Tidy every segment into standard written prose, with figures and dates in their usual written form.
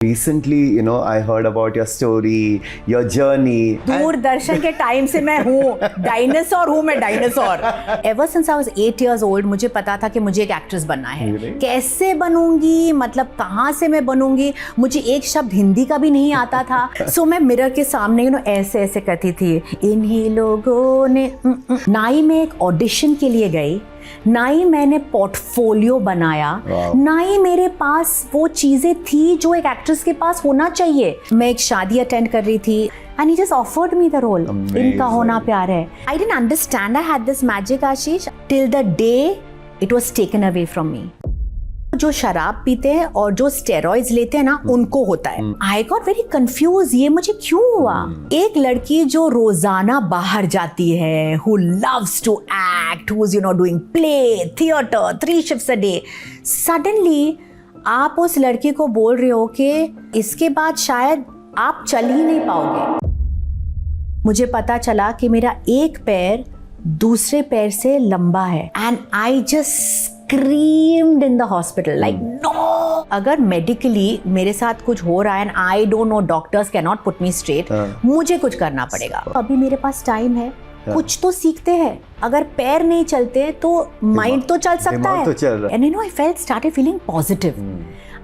Recently, I heard about your story, your journey. Doordarshan के time से मैं हूँ डायनासोर हूँ मैं dinosaur ever since I was 8 years old मुझे पता था कि मुझे एक एक्ट्रेस बनना है। Really? कैसे बनूंगी, मतलब कहाँ से मैं बनूंगी, मुझे एक शब्द हिंदी का भी नहीं आता था। सो मैं मिरर के सामने ऐसे ऐसे करती थी, इन्हीं लोगों ने ना ही मैं एक ऑडिशन के लिए गई, ना ही मैंने पोर्टफोलियो बनाया, Wow. ना ही मेरे पास वो चीजें थी जो एक एक्ट्रेस के पास होना चाहिए। मैं एक शादी अटेंड कर रही थी and he just offered me the role. Amazing. इनका होना प्यार है। I didn't understand I had this magic, Ashish, till the day it was taken away from me. जो शराब पीते हैं और जो स्टेरॉइड्स लेते हैं ना, उनको होता है। आई गॉट वेरी कंफ्यूज, ये मुझे क्यों हुआ? एक लड़की जो रोजाना बाहर जाती है, who loves to act, who's doing play, theater, 3 shifts a day, suddenly आप उस लड़की को बोल रहे हो कि इसके बाद शायद आप चल ही नहीं पाओगे। मुझे पता चला कि मेरा एक पैर दूसरे पैर से लंबा है and I just screamed in the hospital like no. अगर मेडिकली मेरे साथ कुछ हो रहा है and I don't know, doctors cannot put me straight, मुझे कुछ करना पड़ेगा। अभी मेरे पास टाइम है, कुछ तो सीखते हैं। अगर पैर नहीं चलते तो माइंड तो चल सकता है। तो चल रहा है। And I started feeling positive.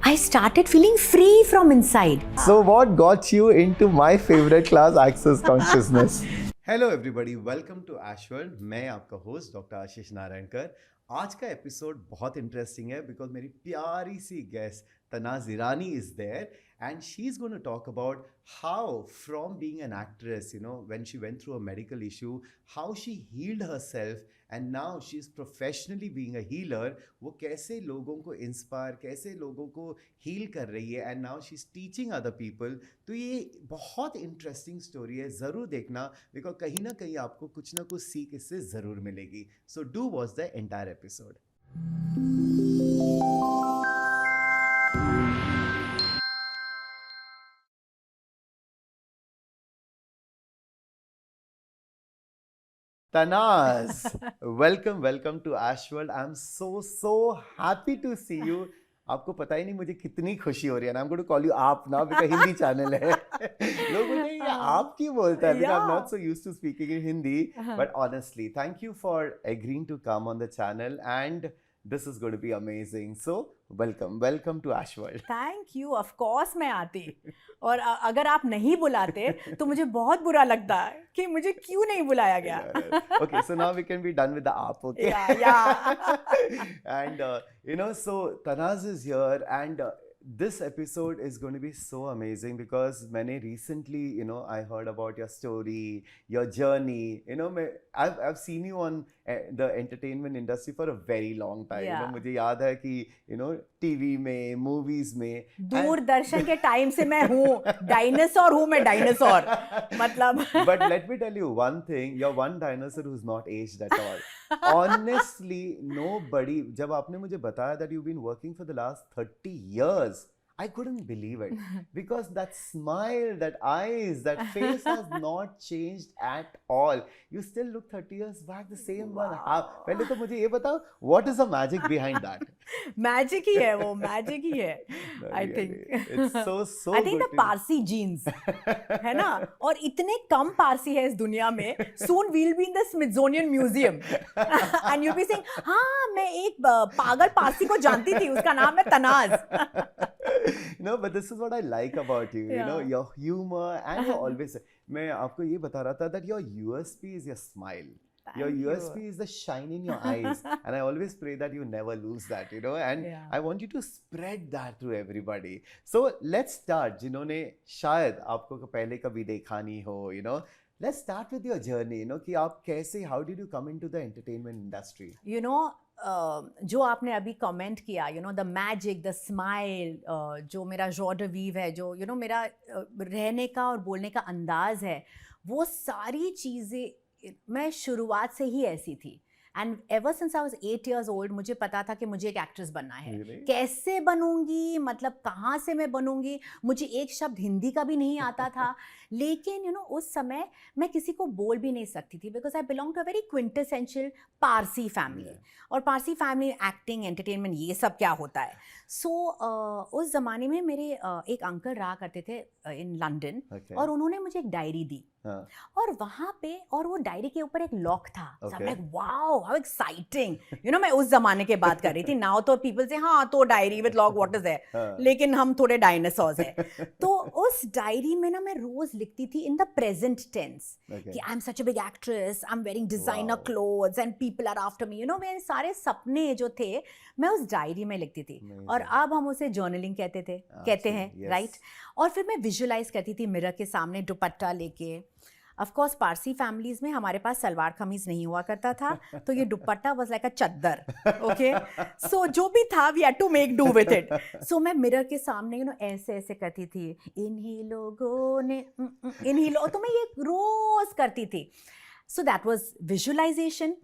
I started feeling free from inside. So what got you into my favorite class, Access Consciousness? Hello everybody, welcome to Ash World. मैं आपका होस्ट डॉक्टर आशीष नारायणकर। आज का एपिसोड बहुत इंटरेस्टिंग है because मेरी प्यारी सी guest Tanaz Irani is there and she's going to talk about how from being an actress, when she went through a medical issue, how she healed herself and now she's professionally being a healer. वो कैसे लोगों को inspire, कैसे लोगों को heal कर रही है and now she's teaching other people. तो ये बहुत इंटरेस्टिंग स्टोरी है, ज़रूर देखना बिकॉज कहीं ना कहीं आपको कुछ ना कुछ सीख इससे ज़रूर मिलेगी. So do watch the entire episode. Tanaz, welcome to Ash World. I'm so happy to see you. आपको पता ही नहीं मुझे कितनी खुशी हो रही है ना. I'm going to call you आप ना बिकॉज हिंदी चैनल है. लोग मुझे ये आप क्यों बोलता है because I'm not so used to speaking in Hindi. But honestly, thank you for agreeing to come on the channel and this is going to be amazing. So welcome to Ash World. Thank you, of course मैं आती। और अगर आप नहीं बुलाते तो मुझे बहुत बुरा लगता कि मुझे क्यों नहीं बुलाया गया। Okay, so now we can be done with the aap, okay? Yeah. And so Tanaz is here and this episode is going to be so amazing because मैंने recently, I heard about your story, your journey. I've seen you on the entertainment industry for a very long time. Yeah. मुझे याद है कि TV में, movies में, दूरदर्शन के time से मैं हूँ डायनासोर हूँ मैं डायनासोर, मतलब। But let me tell you one thing, you're one dinosaur who's not aged at all. Honestly, nobody, जब आपने मुझे बताया that you've been working for the last 30 years, I couldn't believe it because that smile, that eyes, that face has not changed at all. You still look 30 years back the same one. पहले तो मुझे ये बताओ, what is the magic behind that? Magic ही है वो, magic ही है। I Really, think it's so I think good the to- Parsi genes है ना, और इतने कम पारसी है इस दुनिया में। Soon will be in the Smithsonian museum and you be saying, हाँ मैं एक पागल पारसी को जानती थी, उसका नाम है Tanaz. But this is what I like about you. Yeah. Your humor and you're always. मैं आपको ये बता रहा था that your USP is your smile. Your Thank you. USP is the shine in your eyes, and I always pray that you never lose that. And Yeah. I want you to spread that to everybody. So let's start. जिन्होंने शायद आपको पहले कभी देखा नहीं हो, let's start with your journey. कि आप कैसे, how did you come into the entertainment industry? जो आपने अभी कमेंट किया, द मैजिक, द स्माइल, जो मेरा जॉ द वीव है, जो मेरा रहने का और बोलने का अंदाज है, वो सारी चीज़ें मैं शुरुआत से ही ऐसी थी। And ever since I was 8 years old मुझे पता था कि मुझे एक एक्ट्रेस बनना है. Really? कैसे बनूंगी, मतलब कहाँ से मैं बनूंगी, मुझे एक शब्द हिंदी का भी नहीं आता था. लेकिन यू नो उस समय मैं किसी को बोल भी नहीं सकती थी because I belong to a very quintessential Parsi family. और पारसी फैमिली एक्टिंग एंटरटेनमेंट ये सब क्या होता है. सो उस ज़माने में मेरे एक अंकल रहा करते थे इन लंदन. Okay. और उन्होंने मुझे एक डायरी दी. हाँ. और वहाँ पे और वो डायरी के ऊपर एक लॉक था. Okay. Like wow how exciting. You know मैं उस जमाने के बात कर रही थी. नाउ तो पीपल से हाँ तो diary with lock what is that. हाँ. लेकिन हम थोड़े डायनासोर्स हैं. तो उस डायरी में ना मैं रोज लिखती थी इन द प्रेजेंट टेंस कि I am such a big actress, I am wearing designer clothes and people are after me. You know मेरे सारे सपने जो थे मैं उस डायरी में लिखती थी. और अब हम उसे जर्नलिंग कहते हैं राइट. और फिर मैं विजुअलाइज करती थी मिरर के सामने दुपट्टा लेके. ऑफ कोर्स पारसी फैमिलीज में हमारे पास सलवार कमीज नहीं हुआ करता था, तो ये दुपट्टा वाज लाइक अ चद्दर. ओके, सो जो भी था we had to make do with it. So मैं मिरर के सामने यू नो ऐसे ऐसे करती थी, इन्हीं लोगों ने इन्हीं लोग, तो मैं ये रोज करती थी. So that was visualisation.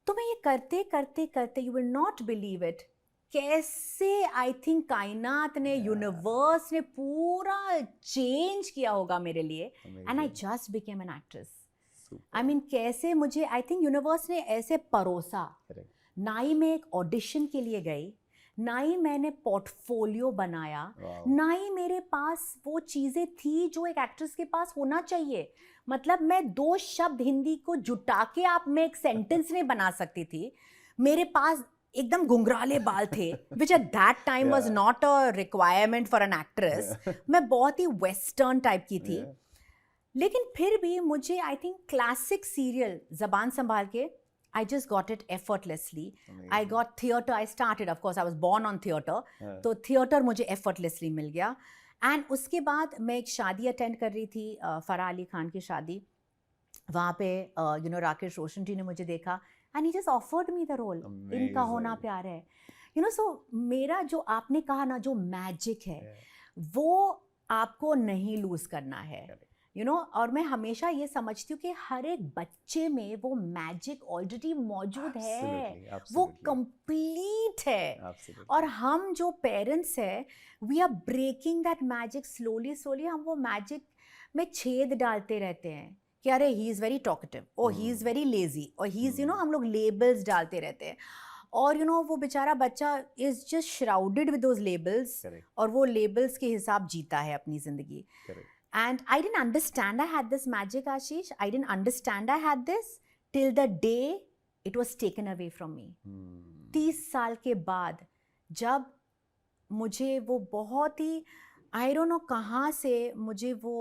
तो मैं ये करते करते करते you will not believe it कैसे आई थिंक कायनात ने यूनिवर्स ने पूरा चेंज किया होगा मेरे लिए. And I just became an actress. I mean कैसे मुझे आई थिंक यूनिवर्स ने ऐसे परोसा. ना ही मैं एक ऑडिशन के लिए गई, ना ही मैंने पोर्टफोलियो बनाया, ना ही मेरे पास वो चीज़ें थी जो एक एक्ट्रेस के पास होना चाहिए. मतलब मैं 2 शब्द हिंदी को जुटा के आप मैं एक सेंटेंस नहीं बना सकती थी. मेरे पास एकदम घुंघराले बाल थे which at that time was not a requirement for an actress. मैं बहुत ही वेस्टर्न टाइप की थी. लेकिन फिर भी मुझे आई थिंक क्लासिक सीरियल जबान संभाल के I just got it effortlessly. Amazing. I got theatre. I started, of course, I was born on theatre. तो theatre मुझे effortlessly मिल गया. And उसके बाद मैं एक शादी अटेंड कर रही थी, फराह अली खान की शादी. वहाँ पे यू नो राकेश रोशन जी ने मुझे देखा and he just offered me the role. इनका होना प्यार है. You know, so मेरा जो आपने कहा ना जो मैजिक है वो आपको नहीं लूज करना है. यू नो, और मैं हमेशा ये समझती हूँ कि हर एक बच्चे में वो मैजिक ऑलरेडी मौजूद है. वो कंप्लीट है. और हम जो पेरेंट्स हैं we are breaking that magic slowly slowly. हम वो मैजिक में छेद डालते रहते हैं कि अरे ही इज़ वेरी टॉकेटिव, और ही इज़ वेरी लेजी, और ही इज़ यू नो हम लोग लेबल्स डालते रहते हैं. और यू नो वो बेचारा बच्चा is just shrouded with those labels. और वो लेबल्स के हिसाब जीता है अपनी ज़िंदगी. And I didn't understand I had this magic, Ashish. I didn't understand I had this till the day it was taken away from me. 30 साल के बाद जब मुझे वो बहुत ही I don't know कहाँ से मुझे वो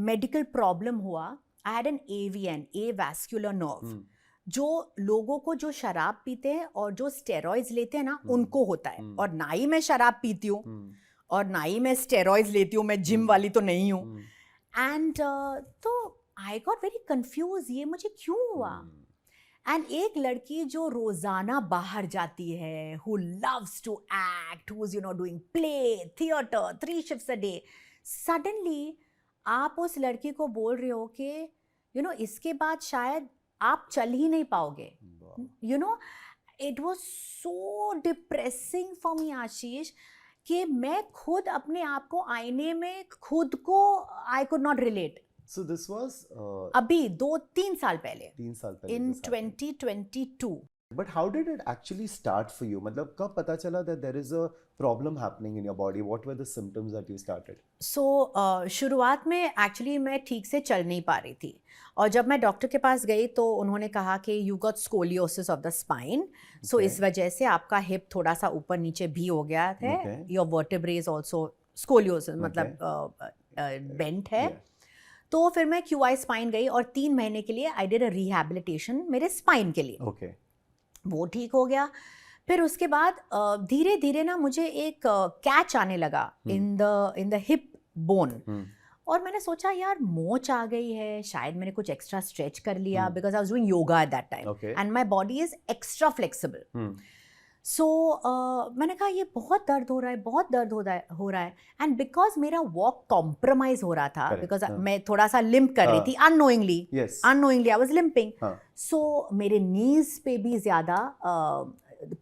मेडिकल प्रॉब्लम हुआ. I had an AVN, avascular nerve. जो लोगों को जो शराब पीते हैं और जो स्टेरॉइड्स लेते हैं ना उनको होता है. और ना ही मैं शराब पीती हूँ और ना ही मैं स्टेरॉइड्स लेती हूँ, मैं जिम वाली तो नहीं हूँ. एंड तो आई गॉट वेरी कंफ्यूज, ये मुझे क्यों हुआ. एंड एक लड़की जो रोजाना बाहर जाती है, who loves to act, who is you know doing play theatre 3 shifts a day, suddenly आप उस लड़की को बोल रहे हो कि यू नो इसके बाद शायद आप चल ही नहीं पाओगे. You know it was so depressing for me Ashish कि मैं खुद अपने आप को आईने में खुद को I could not relate. So this was अभी 2-3 साल पहले, 3 साल पहले in 2022. But how did it actually start for you? मतलब कब पता चला that there is a problem happening in your body? What were the symptoms that you started? So शुरुआत में एक्चुअली मैं ठीक से चल नहीं पा रही थी. और जब मैं डॉक्टर के पास गई तो उन्होंने कहा कि you got scoliosis of the spine. So इस वजह से आपका हिप थोड़ा सा ऊपर नीचे भी हो गया है. Your vertebrae is also scoliosis, मतलब बेंट है. तो फिर मैं QI स्पाइन गई और 3 महीने के लिए आई डिड अ रिहैबिलिटेशन मेरे स्पाइन के लिए. वो ठीक हो गया. फिर उसके बाद धीरे धीरे ना मुझे एक कैच आने लगा इन द हिप बोन. और मैंने सोचा यार मोच आ गई है, शायद मैंने कुछ एक्स्ट्रा स्ट्रेच कर लिया because I was doing yoga at that time and my body is extra flexible. So मैंने कहा ये बहुत दर्द हो रहा है, बहुत दर्द हो रहा है. एंड बिकॉज मेरा वॉक कॉम्प्रोमाइज हो रहा था, Correct, बिकॉज हाँ. मैं थोड़ा सा लिम्प कर रही थी unknowingly. Yes. Unknowingly I was limping. हाँ. सो मेरे नीज पे भी ज्यादा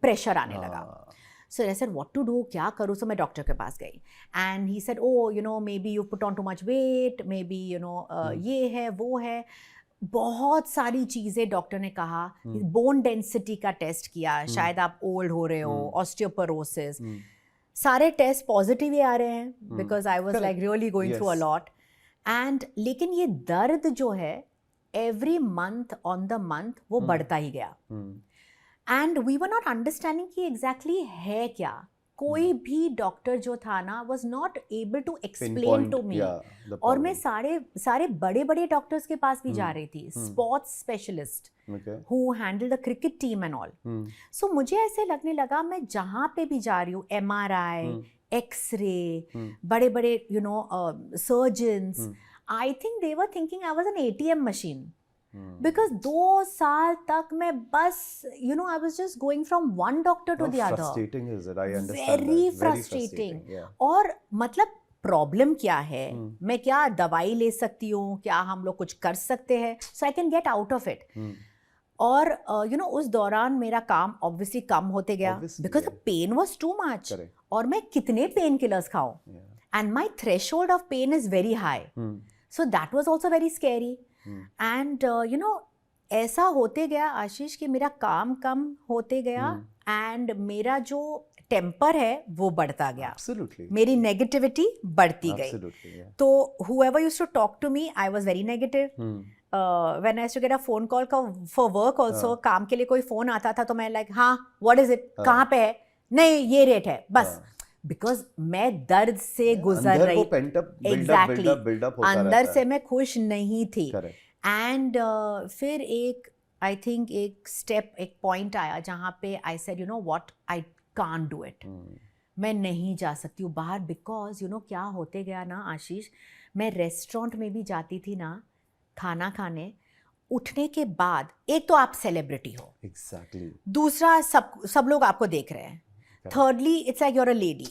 प्रेशर आने लगा. हाँ. So I said, what to do? क्या करूँ? So मैं डॉक्टर के पास गई. And he said, oh, you know, maybe you put on too much weight, maybe, you know, ये है, वो है. बहुत सारी चीज़ें डॉक्टर ने कहा. बोन डेंसिटी का टेस्ट किया, शायद आप ओल्ड हो रहे हो, ऑस्टियोपोरोसिस. सारे टेस्ट पॉजिटिव ही आ रहे हैं, because I was like really going through a lot. And लेकिन ये दर्द जो है every month on the month वो बढ़ता ही गया. And we were not understanding कि एग्जैक्टली है क्या. कोई भी डॉक्टर जो था ना was not able to explain to me. और मैं सारे बड़े बड़े डॉक्टर्स के पास भी जा रही थी, sports specialist who handle the cricket team and all. So मुझे ऐसे लगने लगा मैं जहाँ पे भी जा रही हूँ, MRI, एक्सरे, बड़े बड़े you know surgeons, I think they were thinking I was an ATM machine. Because 2 साल तक मैं बस you know I was just going from one doctor to the other. Frustrating is it? I understand Very that. frustrating. Yeah. और मतलब problem क्या है, मैं क्या दवाई ले सकती हूँ, क्या हम लोग कुछ कर सकते हैं, so I can get out of it. और you know उस दौरान मेरा काम obviously कम होते गया because the pain was too much. Correct. और मैं कितने पेन किलर्स खाऊं, and my threshold of pain is very high. So that was also very scary. And you know ऐसा होते गया आशीष कि मेरा काम कम होते गया एंड मेरा जो टेम्पर है वो बढ़ता गया. Absolutely. मेरी नेगेटिविटी बढ़ती Absolutely, गई. yeah. तो whoever used to talk to me I was very negative. When I used to get a phone call for work also, काम के लिए कोई फोन आता था तो मैं लाइक हाँ what is it, कहाँ पे है, नहीं ये रेट है बस. बिकॉज मैं दर्द से गुजर रही, एग्जैक्टली अंदर से मैं खुश नहीं थी. एंड फिर एक आई थिंक एक स्टेप, एक पॉइंट आया जहाँ पे आई said you know what, I can't do it. मैं नहीं जा सकती हूँ बाहर. बिकॉज यू नो क्या होते गया ना आशीष, मैं रेस्टोरेंट में भी जाती थी ना खाना खाने, उठने के बाद एक तो आप सेलिब्रिटी हो, एग्जैक्टली, दूसरा सब लोग आपको देख रहे हैं, thirdly it's like you're a lady.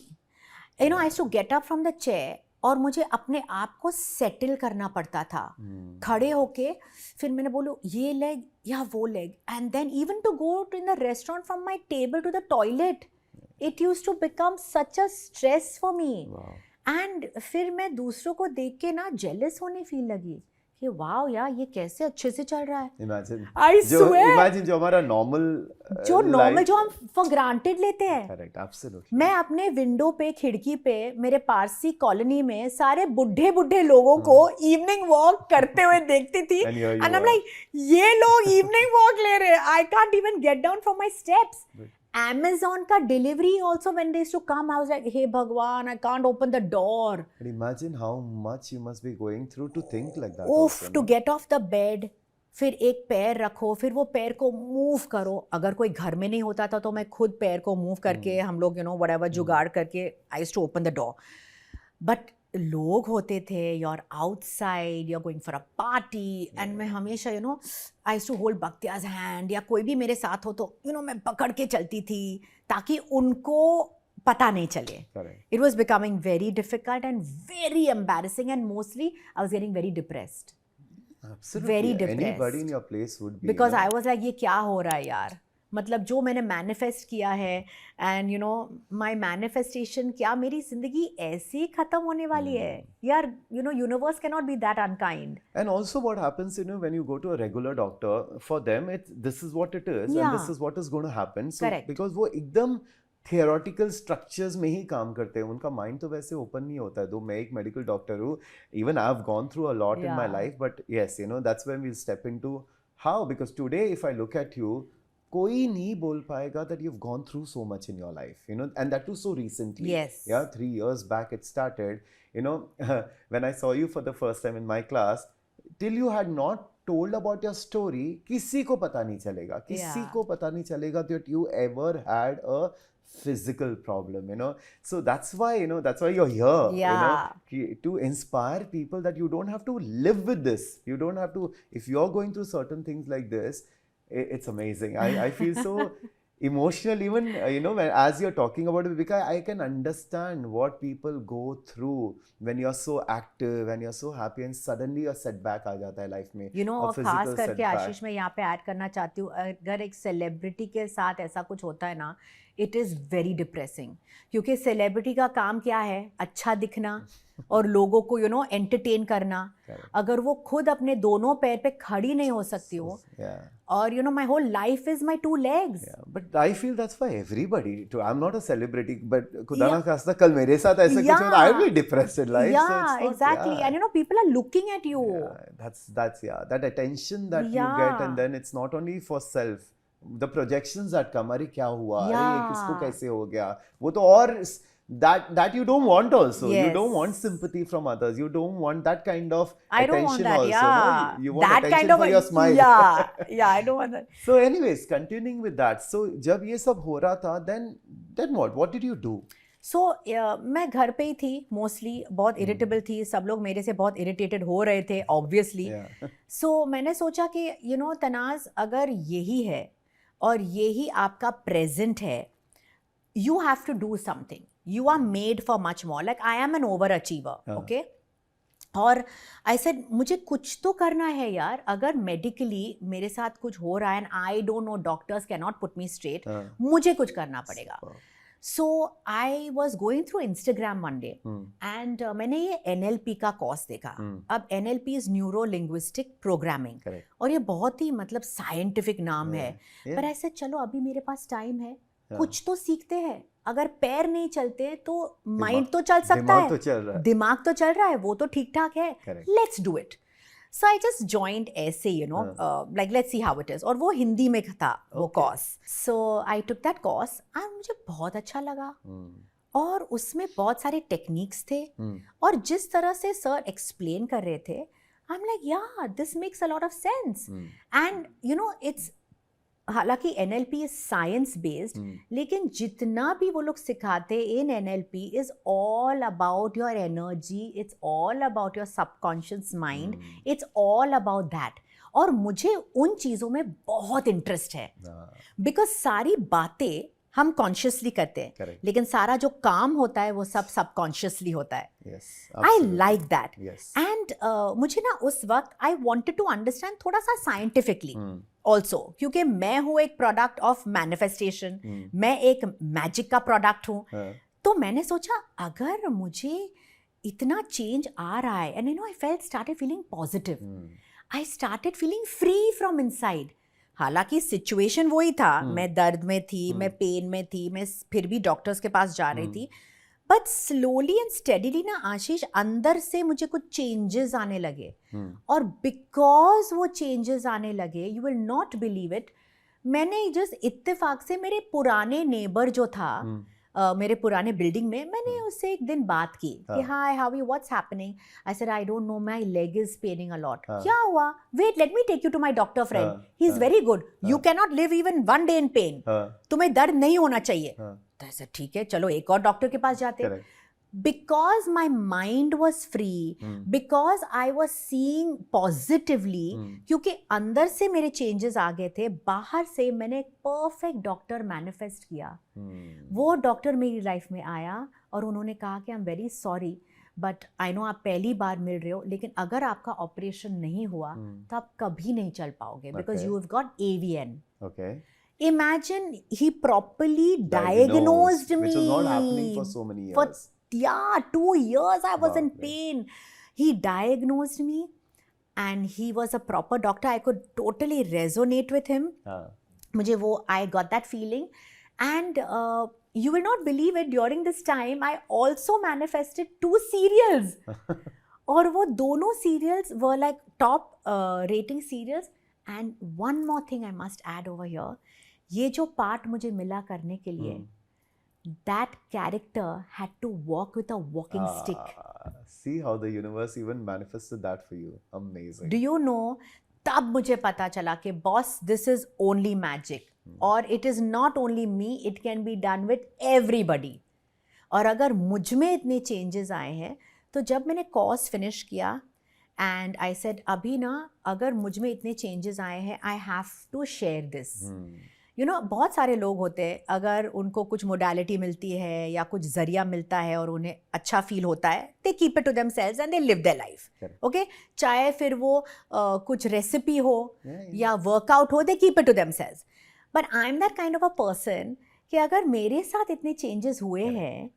You know I used to get up from the chair और मुझे अपने आप को सेटल करना पड़ता था. खड़े होके फिर मैंने बोलूँ ये लेग या वो leg, and then even to go to in the restaurant from my table to the toilet, it use to become such a stress for me. एंड फिर मैं दूसरों को देख के ना जेलस होने फील लगी कि वाओ यार ये कैसे अच्छे से चल रहा है. इमेजिन जो हमारा नॉर्मल जो हम फॉर ग्रांटेड लेते हैं. Correct, absolutely. मैं अपने विंडो पे, खिड़की पे मेरे पारसी कॉलोनी में सारे बुढ़े लोगों को इवनिंग वॉक करते हुए देखती थी, एंड आई एम लाइक ये लोग इवनिंग वॉक ले रहे हैं, I can't even get down from my steps. Amazon का delivery also when they used to come, I was like, hey Bhagwan, I can't open the door. But imagine how much you must be going through to think like that. Oof, to get off the bed. फिर एक पैर रखो, फिर वो पैर को move करो. अगर कोई घर में नहीं होता था तो मैं खुद पैर को मूव करके हम लोग you know whatever जुगाड़ करके I used to open the door. But लोग होते थे, you're outside, you're going for a party, and मैं हमेशा you know I used to hold Bhaktya's hand, या कोई भी मेरे साथ हो तो you know मैं पकड़ के चलती थी ताकि उनको पता नहीं चले. It was becoming very difficult and very embarrassing, and mostly I was getting very depressed. Absolutely. Very depressed. Anybody in your place would be. Because I was like ये क्या हो रहा है यार, मतलब जो मैंने मैनिफेस्ट किया है and you know my manifestation, क्या मेरी जिंदगी ऐसे ही खत्म होने वाली है यार. You know universe can not be that unkind. And also what happens, you know, when you go to a regular doctor, for them it this is what it is and this is what is going to happen. So because वो एकदम theoretical structures में ही काम करते हैं, उनका mind तो वैसे open नहीं होता है. दो मैं एक मेडिकल डॉक्टर हूँ, even I have gone through a lot in my life, but yes you know that's when we step into how, because today if I look at you, कोई नहीं बोल पाएगा that you've gone through so much in your life, you know, and that too so recently. Yes. Yeah, 3 years back it started, you know. When I saw you for the first time in my class, till you had not told about your story, किसी को पता नहीं चलेगा, किसी को पता नहीं चलेगा that you ever had a physical problem, you know. So that's why, you know, that's why you're here, you know, to inspire people that you don't have to live with this. You don't have to, if you're going through certain things like this, it's amazing. I feel so emotional even when as you're talking about it, because I can understand what people go through when you're so active and you're so happy and suddenly a setback आ जाता है life में, और खास physical करके setback. आशीष मैं यहाँ पे add करना चाहती हूँ, अगर एक सेलिब्रिटी के साथ ऐसा कुछ होता है ना, इट इज़ वेरी डिप्रेसिंग, क्योंकि सेलिब्रिटी का काम क्या है, अच्छा दिखना और लोगों को एंटरटेन करना. अगर वो खुद अपने दोनों पैर पे खड़ी नहीं हो सकती हो, और my whole life is my 2 legs. But I feel that's for everybody too. I'm not a celebrity, but खुदा ना खास्ता कल मेरे साथ ऐसा कुछ हो, I'll be depressed in life. Yeah, so it's not, exactly. And people are looking at you. That's that attention that you get, and then it's not only for self. The projections that come, अरे क्या हुआ, अरे ये किसको कैसे हो गया, वो तो और that you don't want also. Yes. You don't want sympathy from others. You don't want that kind of I attention don't want that, also. yeah. No? You want that attention kind of for your smile. Yeah, I don't want that. So anyways, continuing with that. So जब ये सब हो रहा था, then what did you do? So मैं घर पे ही थी मोस्टली, बहुत इरिटेबल थी, सब लोग मेरे से बहुत इरिटेटेड हो रहे थे ऑब्वियसली. So मैंने सोचा कि तनाज़ अगर यही है और यही आपका प्रेजेंट है, you have to do something. You are made for much more. Like I am an overachiever, okay? और I said मुझे कुछ तो करना है यार. अगर मेडिकली मेरे साथ कुछ हो रहा है and I don't know, doctors cannot put me straight, मुझे कुछ करना पड़ेगा. So I was going through Instagram one day and मैंने ये NLP का कोर्स देखा. अब NLP is Neuro Linguistic Programming. और ये बहुत ही मतलब साइंटिफिक नाम है. पर ऐसे चलो अभी मेरे पास टाइम है, कुछ तो सीखते हैं. अगर पैर नहीं चलते तो माइंड तो चल सकता है, दिमाग तो चल रहा है, वो तो ठीक ठाक है. Let's do it. So I just joined ऐसे like let's see how it is. और वो हिंदी में था वो course. So I took that course and मुझे बहुत अच्छा लगा. और उसमें बहुत सारे टेक्निक्स थे और जिस तरह से सर एक्सप्लेन कर रहे थे, आई एम लाइक या this makes a lot of sense. And it's, हालांकि NLP इज साइंस बेस्ड, लेकिन जितना भी वो लोग सिखाते इन NLP is all about your energy, it's all about your subconscious mind, it's all about that. और मुझे उन चीज़ों में बहुत इंटरेस्ट है, बिकॉज सारी बातें हम कॉन्शियसली करते हैं, लेकिन सारा जो काम होता है वो सब सबकॉन्शियसली होता है. I like that. एंड मुझे ना उस वक्त आई वॉन्टेड टू अंडरस्टैंड थोड़ा सा साइंटिफिकली ऑल्सो, क्योंकि मैं हूँ एक प्रोडक्ट ऑफ मैनिफेस्टेशन, मैं एक मैजिक का प्रोडक्ट हूँ. तो मैंने सोचा अगर मुझे इतना चेंज आ रहा है, and I felt started feeling positive, I started feeling free from inside. हालांकि सिचुएशन वही था, मैं दर्द में थी, मैं पेन में थी, मैं फिर भी डॉक्टर्स के पास जा रही थी. बट स्लोली एंड स्टेडीली ना आशीष, अंदर से मुझे कुछ चेंजेस आने लगे. और बिकॉज वो चेंजेस आने लगे, you will not believe it, मैंने जस्ट इत्तेफाक से मेरे पुराने नेबर जो था, मेरे पुराने बिल्डिंग में, मैंने उससे एक दिन बात की कि hi how you, what's happening. I said I don't know, my leg is paining a lot. क्या हुआ? Wait, let me take you to my doctor friend, he is very good. You can not live even 1 day in pain. तुम्हें दर्द नहीं होना चाहिए. तो ऐसा ठीक है, चलो एक और डॉक्टर के पास जाते. Because my mind was free, because I was seeing positively, क्योंकि अंदर से मेरे चेंजेस आ गए थे, बाहर से मैंने एक परफेक्ट डॉक्टर मैनिफेस्ट किया. वो डॉक्टर मेरी लाइफ में आया और उन्होंने कहा कि I am very sorry, but I know आप पहली बार मिल रहे हो, लेकिन अगर आपका ऑपरेशन नहीं हुआ तो आप कभी नहीं चल पाओगे, because you have got AVN. Imagine, he properly diagnosed me. Which was not happening for so many years. 2 years I was in pain. He diagnosed me and he was a proper doctor. I could totally resonate with him. मुझे वो, I got that feeling. And you will not believe it, during this time I also manifested 2 serials. और वो दोनों serials were like top rating serials. And one more thing I must add over here, ये जो part मुझे मिला करने के लिए, that character had to walk with a walking stick. See how the universe even manifested that for you. Amazing. Do you know, तब मुझे पता चला कि boss, this is only magic. और it is not only me, it can be done with everybody. और अगर मुझ में इतने changes आए हैं, तो जब मैंने course finish किया, and I said अभी ना, अगर मुझ में इतने changes आए हैं, I have to share this. बहुत सारे लोग होते हैं, अगर उनको कुछ मोडालिटी मिलती है या कुछ जरिया मिलता है और उन्हें अच्छा फील होता है, they keep it to themselves and they live their life. Okay, चाहे फिर वो कुछ रेसिपी हो या वर्कआउट हो, they keep it to themselves. But I am that kind of a person कि अगर मेरे साथ इतने चेंजेस हुए हैं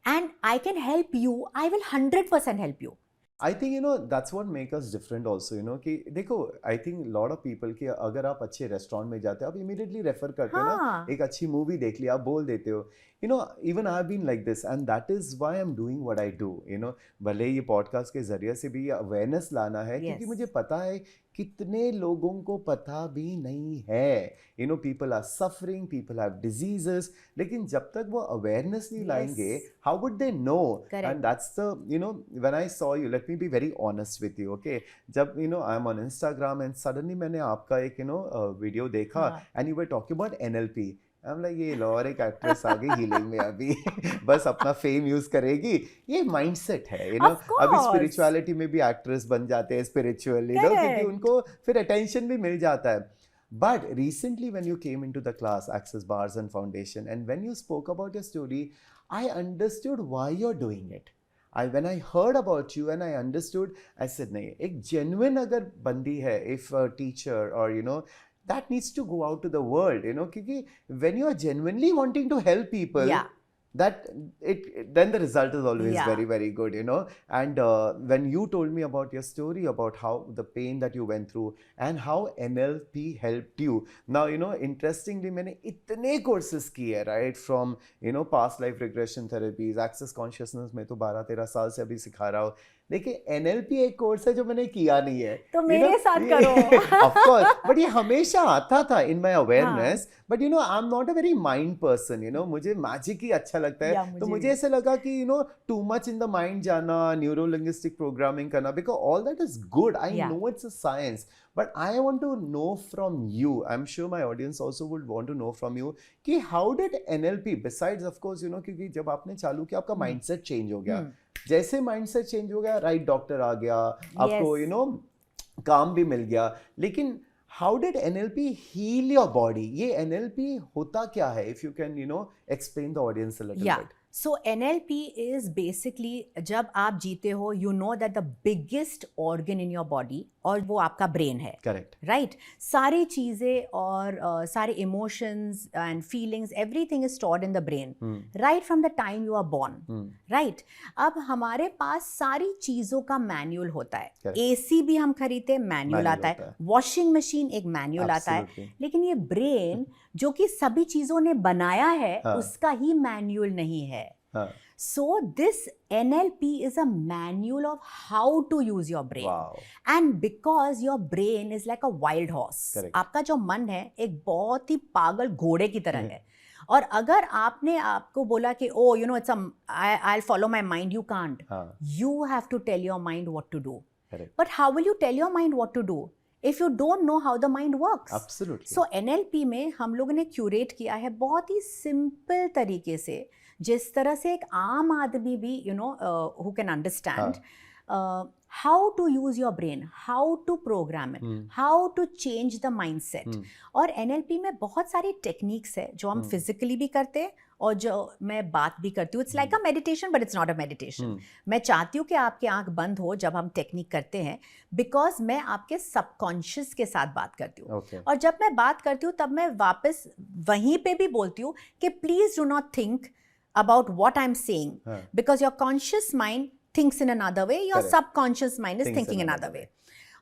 and I can help you, I will 100% help you. I think that's what make us different also कि देखो, I think lot of people कि अगर आप अच्छे रेस्टोरेंट में जाते हो, आप इमीडिएटली रेफर करते हो ना, एक अच्छी मूवी देख लिया, आप बोल देते हो। Even I have been like this and that is why I am doing what I do. भले ये पॉडकास्ट के जरिए से भी अवेयरनेस लाना है, क्योंकि मुझे पता है कितने लोगों को पता भी नहीं है। People are suffering, people have diseases, लेकिन जब तक वो अवेयरनेस नहीं लाएंगे, how would they know? And that's the when I saw you, let me be very honest with you, okay, जब I am on Instagram and suddenly मैंने आपका एक वीडियो देखा and you were talking about NLP। I am like, ये लो, और एक actress आ गई हीलिंग में अभी बस अपना फेम यूज करेगी। ये माइंडसेट है, अभी स्पिरिचुअलिटी में भी एक्ट्रेस बन जाते हैं स्पिरिचुअली, क्योंकि उनको फिर अटेंशन भी मिल जाता है। But recently when you came into the class, Access Bars and Foundation, and when you spoke about your story, I understood why you're doing it. When I heard about you and I understood, I said, नहीं, एक genuine अगर बंदी है, if a teacher or that needs to go out to the world, क्योंकि when you are genuinely wanting to help people, then the result is always very, very good, and when you told me about your story, about how the pain that you went through and how NLP helped you. Now, interestingly, मैंने इतने courses किए, right, from past life regression therapies, access consciousness में तो 12-13 साल से अभी सिखा रहा हूँ। देखिए, NLP एक कोर्स है जो मैंने किया नहीं है, तो मेरे साथ करो। ऑफ कोर्स, बट ये हमेशा आता था in my awareness, but I am not a very mind person, मुझे मैजिक ही अच्छा लगता है। तो मुझे ऐसे लगा कि too much in the mind जाना, न्यूरो लिंग्विस्टिक प्रोग्रामिंग करना, because all that is good, I know it's a science, but I want to know from you, I'm sure my audience also would want to know from you, कि how did NLP, besides of course क्योंकि जब आपने चालू किया आपका mindset change हो गया, जैसे mindset change हो गया, right डॉक्टर आ गया, आपको काम भी मिल गया, लेकिन how did NLP heal your body? ये NLP होता क्या है? If you can explain the audience a little bit. So NLP is basically, जब आप जीते हो, you know that the biggest organ in your body, और वो आपका ब्रेन है, करेक्ट, राइट? सारी चीजें और सारे emotions and feelings, everything is stored in the brain right from the time you are born, right? अब हमारे पास सारी चीजों का मैनुअल होता है। AC भी हम खरीदते, मैनुअल आता है, वॉशिंग मशीन एक मैनुअल आता है, लेकिन ये ब्रेन जो कि सभी चीजों ने बनाया है, उसका ही मैनुअल नहीं है। So this NLP is a manual of how to use your brain. Wow. And because your brain is like a wild horse. Correct. आपका जो मन है एक बहुत ही पागल घोड़े की तरह है, और अगर आपने आपको बोला कि it's I'll follow my mind, you can't. You have to tell your mind what to do. Correct. But how will you tell your mind what to do if you don't know how the mind works? Absolutely. So NLP में हम लोगों ने curate किया है बहुत ही simple तरीके से, जिस तरह से एक आम आदमी भी who can understand how to use your brain, how to program it, how to change the mindset. और NLP में बहुत सारी टेक्निक्स है जो हम फिजिकली भी करते हैं और जो मैं बात भी करती हूँ। It's like a meditation, but it's not a meditation. मैं चाहती हूँ कि आपकी आंख बंद हो जब हम टेक्निक करते हैं, बिकॉज मैं आपके सबकॉन्शियस के साथ बात करती हूँ। और जब मैं बात करती हूँ तब मैं वापस वहीं पे भी बोलती हूँ कि please do not think about what I'm saying, because your conscious mind thinks in another way, your subconscious mind is thinking another way.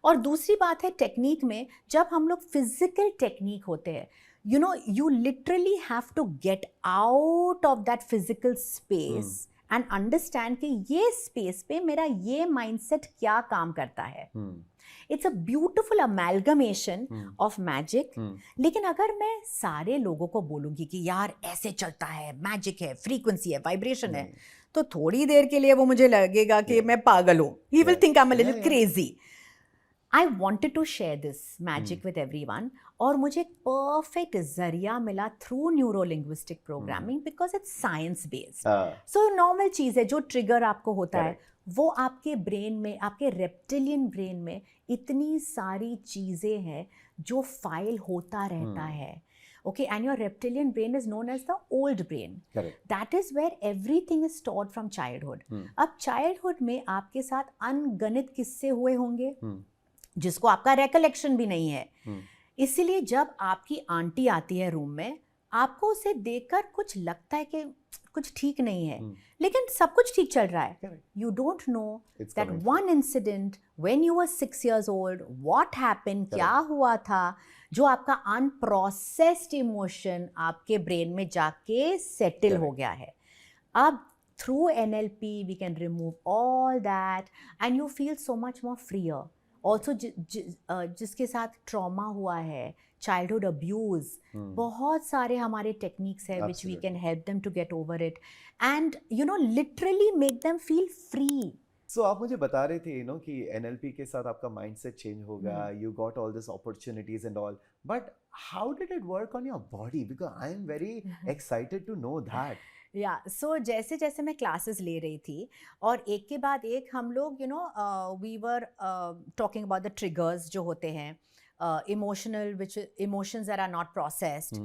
और दूसरी बात है टेक्निक में, जब हम लोग फिजिकल टेक्निक होते हैं, you literally have to get out of that physical space and understand कि ये स्पेस पे मेरा ये माइंडसेट क्या काम करता है। It's a beautiful amalgamation of magic. लेकिन अगर मैं सारे लोगों को बोलूंगी कि यार ऐसे चलता है, मैजिक है, फ्रीक्वेंसी है, वाइब्रेशन है, तो थोड़ी देर के लिए वो मुझे लगेगा कि मैं पागल हूँ। He will think I'm a little crazy. I wanted to share this magic with everyone, और मुझे एक परफेक्ट जरिया मिला through neuro linguistic programming, because it's science based. So normal चीज़ है जो ट्रिगर आपको होता है, वो आपके ब्रेन में, आपके रेप्टिलियन ब्रेन में इतनी सारी चीज़ें हैं जो फाइल होता रहता है। Okay, and your reptilian brain is known as the old brain. Correct. That is where everything is stored from childhood. अब childhood में आपके साथ अनगणित किस्से हुए होंगे जिसको आपका recollection भी नहीं है. इसीलिए जब आपकी आंटी आती है रूम में, आपको उसे देखकर कुछ लगता है कि कुछ ठीक नहीं है, लेकिन सब कुछ ठीक चल रहा है. You don't know that one incident when you were 6 years old, what happened, क्या हुआ था, जो आपका unprocessed emotion आपके ब्रेन में जाके सेटल हो गया है. अब through NLP we can remove all that and you feel so much more freer. Also जिसके साथ ट्रॉमा हुआ है, चाइल्डहुड अब्यूज, बहुत सारे हमारे टेक्निक्स है which we can help them to get over it and you know literally make them feel free. So आप मुझे बता रहे थे कि NLP के साथ आपका माइंडसेट चेंज हो गया, you got all these opportunities and all, but how did it work on your body? Because I am very excited to know that. सो जैसे जैसे मैं क्लासेस ले रही थी और एक के बाद एक हम लोग we were talking about the triggers जो होते हैं emotional which emotions that are not processed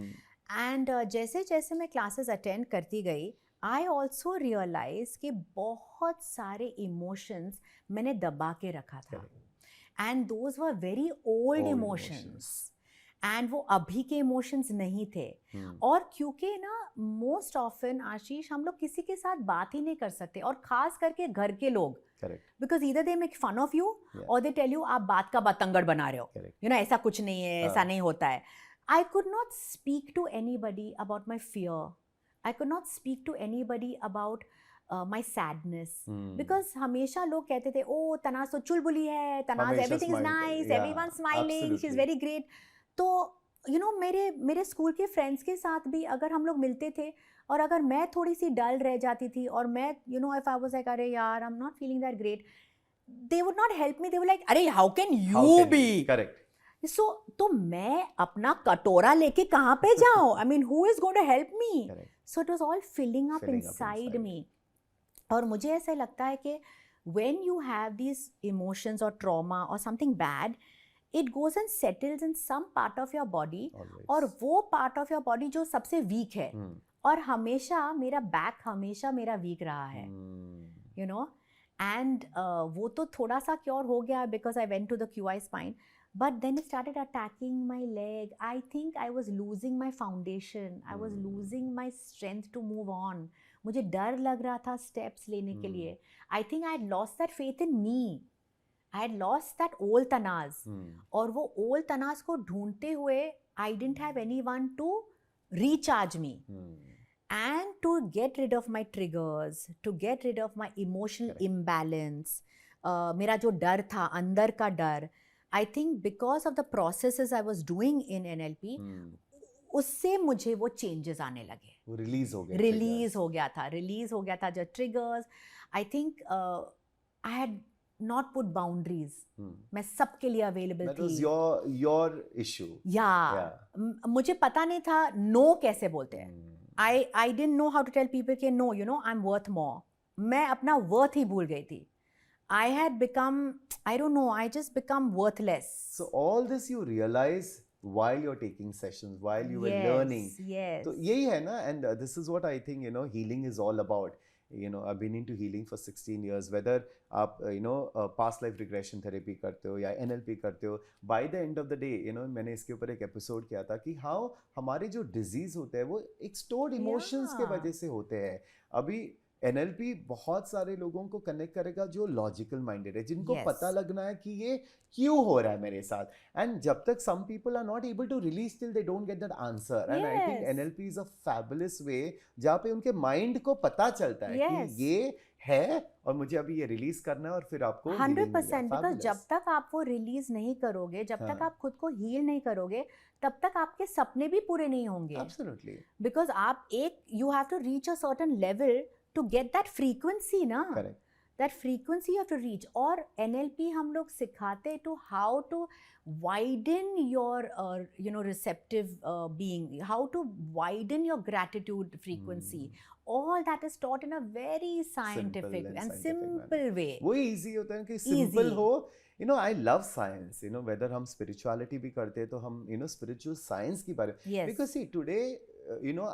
and जैसे जैसे मैं क्लासेस अटेंड करती गई आई ऑल्सो रियलाइज कि बहुत सारे इमोशंस मैंने दबा के रखा था and those were very old emotions and वो अभी के इमोशंस नहीं थे. और क्योंकि ना मोस्ट ऑफन आशीष हम लोग किसी के साथ बात ही नहीं कर सकते और खास करके घर के लोग, because either they make fun of you और दे टेल यू आप बात का बतंगड़ बना रहे हो, यू नो ऐसा कुछ नहीं है, ऐसा नहीं होता है. I could not speak to anybody about my fear, I could not speak to anybody about my sadness because हमेशा लोग कहते थे ओ तनाज तो चुलबुली है, Tanaz everything is nice, everyone's smiling, she's very great. तो मेरे स्कूल के फ्रेंड्स के साथ भी अगर हम लोग मिलते थे और अगर मैं थोड़ी सी डल रह जाती थी और मैं इफ आई वाज लाइक अरे यार I am not feeling that great, they would not help me, they were like अरे how can you be. Correct. So तो मैं अपना कटोरा लेके कहाँ पे जाऊँ? I mean who is going to help me? So it was all filling up inside me. और मुझे ऐसा लगता है कि when you have these emotions और ट्रॉमा और something bad, it goes and settles in some part of your body. Always. और वो part of your body जो सबसे weak है, और हमेशा मेरा back हमेशा मेरा weak रहा है, you know, and वो तो थोड़ा सा क्योर हो गया because I went to the QI spine, but then it started attacking my leg. I think I was losing my foundation, I was losing my strength to move on. मुझे डर लग रहा था steps लेने के लिए. I think I had lost that faith in me. I had lost that old tanaz. और वो old tanaz को ढूंढते हुए I didn't have anyone to recharge me. And to get rid of my triggers, to get rid of my emotional imbalance, मेरा जो डर था, अंदर का डर, I think because of the processes I was doing in NLP, उससे मुझे वो चेंजेस आने लगे. वो रिलीज हो गया था जो triggers. I think I had not put boundaries. मैं सबके लिए available थी. That was your issue. Yeah. मुझे पता नहीं था no कैसे बोलते हैं. I didn't know how to tell people कि no, you know, I'm worth more. मैं अपना worth ही भूल गई थी. I had become, I don't know, I just become worthless. So all this you realize while you're taking sessions, while you were learning. Yes. तो यही है ना, and this is what I think, healing is all about. I've been into healing for 16 years. Whether आप past life regression therapy करते हो या NLP करते हो, by the end of the day, मैंने इसके ऊपर एक एपिसोड किया था कि how हमारे जो डिजीज होते हैं वो एक stored emotions के वजह से होते हैं. अभी NLP बहुत सारे लोगों को कनेक्ट करेगा जो लॉजिकल माइंडेड है, जिनको पता लगना है कि ये क्यों हो रहा है मेरे साथ. एंड जब तक some people are not able to release till they don't get that answer. And I think NLP is a fabulous way जहाँ पे उनके माइंड को पता चलता है कि ये है और मुझे अभी ये रिलीज करना है और फिर आपको 100%. बिकॉज जब तक आप वो रिलीज नहीं करोगे, जब तक आप खुद को हील नहीं करोगे, तब तक आपके सपने भी पूरे नहीं होंगे. Absolutely. बिकॉज आप you have to reach a certain level to get that frequency ना. Correct. that frequency you have to reach. और NLP हम लोग सिखाते to how to widen your receptive being, how to widen your gratitude frequency. All that is taught in a very scientific and simple way. वो easy होता है कि simple हो. You know, I love science. You know, whether हम spirituality भी करते हैं तो हम spiritual science की बारे में. Yes. Because see, today,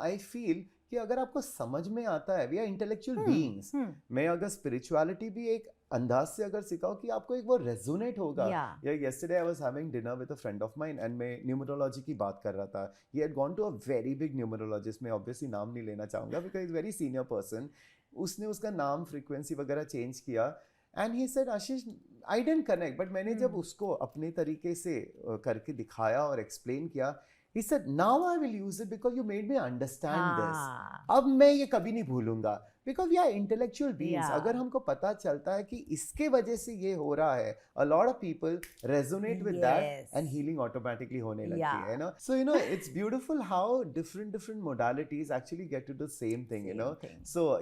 I feel कि अगर आपको समझ में आता है, we are intellectual beings. मैं अगर spirituality भी एक अंदाज से अगर सिखाऊं कि आपको एक वो resonate होगा. Yeah, yesterday I was having dinner with a friend of mine and मैं numerology की बात कर रहा था. He had gone to a very big numerologist. मैं obviously नाम नहीं लेना चाहूँगा because he's a very senior person. उसने उसका नाम frequency वगैरह change किया. And he said, Ashish, I didn't connect. But मैंने जब उसको अपने तरीके से करके दिखाया और explain किया, he said, now I will use it because you made me understand this. अब मैं ये कभी नहीं भूलूंगा. Because we are intellectual beings. अगर हमको पता चलता है कि इसके वजह से ये हो रहा है, a lot of people resonate with that and healing automatically होने लगती है, you know. So, it's beautiful how different modalities actually get to the same thing, So,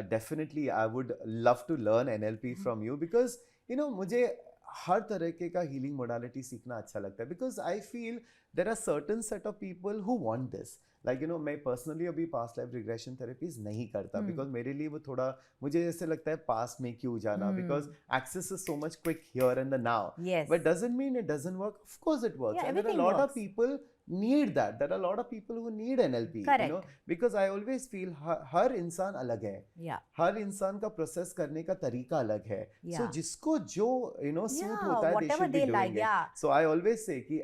definitely I would love to learn NLP from you because, मुझे हर तरीके का healing modality सीखना अच्छा लगता है because I feel there are certain set of people who want this. Like, मैं personally अभी past life regression therapies नहीं करता because मेरे लिए वो थोड़ा मुझे ऐसे लगता है past में क्यों जाना because access is so much quick here and the now. Yes. But doesn't mean it doesn't work. Of course it works. Yeah, and there are a lot of people need that. There are a lot of people who need NLP. Correct. Because I always feel हर इंसान अलग है. Yeah. हर इंसान का process करने का तरीका अलग है. So जिसको जो suit होता है, they should be doing it. So I always say कि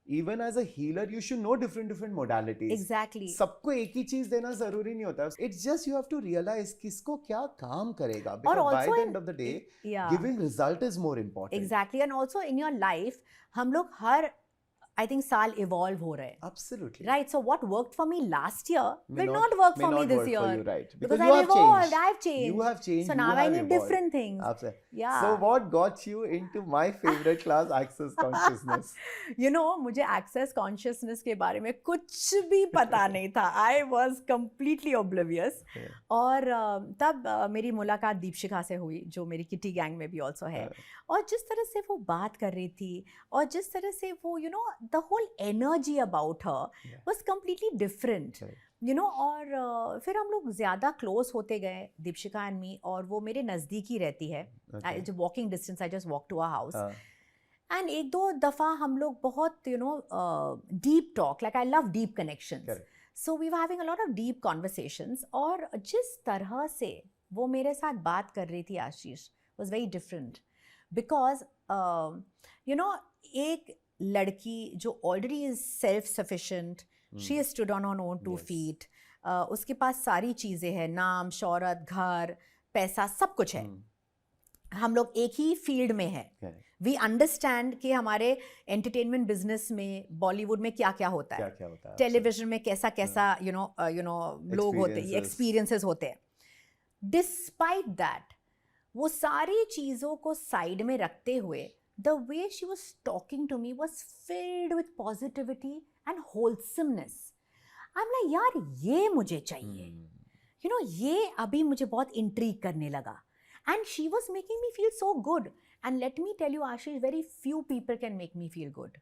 even as a healer, you should know different modalities. Exactly. सबको एक ही चीज देना जरूरी नहीं होता. It's just you have to realize किसको क्या काम करेगा. Because by the end of the day, giving result is more important. Exactly. And also in your life, हम लोग हर I think साल evolve हो रहे हैं. Absolutely. Right. So what worked for me last year will not work for me this year. For you, right? Because I've evolved. I've changed. You have changed. So now I need different things. Absolutely. Yeah. So what got you into my favorite class, Access Consciousness? मुझे Access Consciousness के बारे में कुछ भी पता नहीं था. I was completely oblivious. और तब मेरी मुलाकात दीपशिखा से हुई, जो मेरी किटी गैंग में भी also है. और जिस तरह से वो बात कर रही थी और जिस तरह से वो the whole energy about her was completely different. और फिर हम लोग ज़्यादा क्लोज होते गए, दीपशिखा एंड मी, और वो मेरे नज़दीक ही रहती है. जो walking distance, I just walk to a house. And एक दो दफ़ा हम लोग बहुत deep talk, like I love deep connections, so we were having a lot of deep conversations. और जिस तरह से वो मेरे साथ बात कर रही थी, आशीष, वाज वेरी डिफरेंट. बिकॉज एक लड़की जो already is self sufficient, she is stood on own 2 feet, उसके पास सारी चीज़ें हैं, नाम, शौहरत, घर, पैसा, सब कुछ है. हम लोग एक ही फील्ड में हैं. वी अंडरस्टैंड कि हमारे एंटरटेनमेंट बिजनेस में, बॉलीवुड में क्या क्या होता है, टेलीविजन में कैसा कैसा लोग होते हैं, एक्सपीरियंसेस होते हैं. डिस्पाइट दैट, वो सारी चीज़ों को साइड में रखते हुए, the way she was talking to me was filled with positivity and wholesomeness. I'm like, यार ये मुझे चाहिए. ये अभी मुझे बहुत इंट्रीग करने लगा. And she was making me feel so good. And let me tell you, Ashish, very few people can make me feel good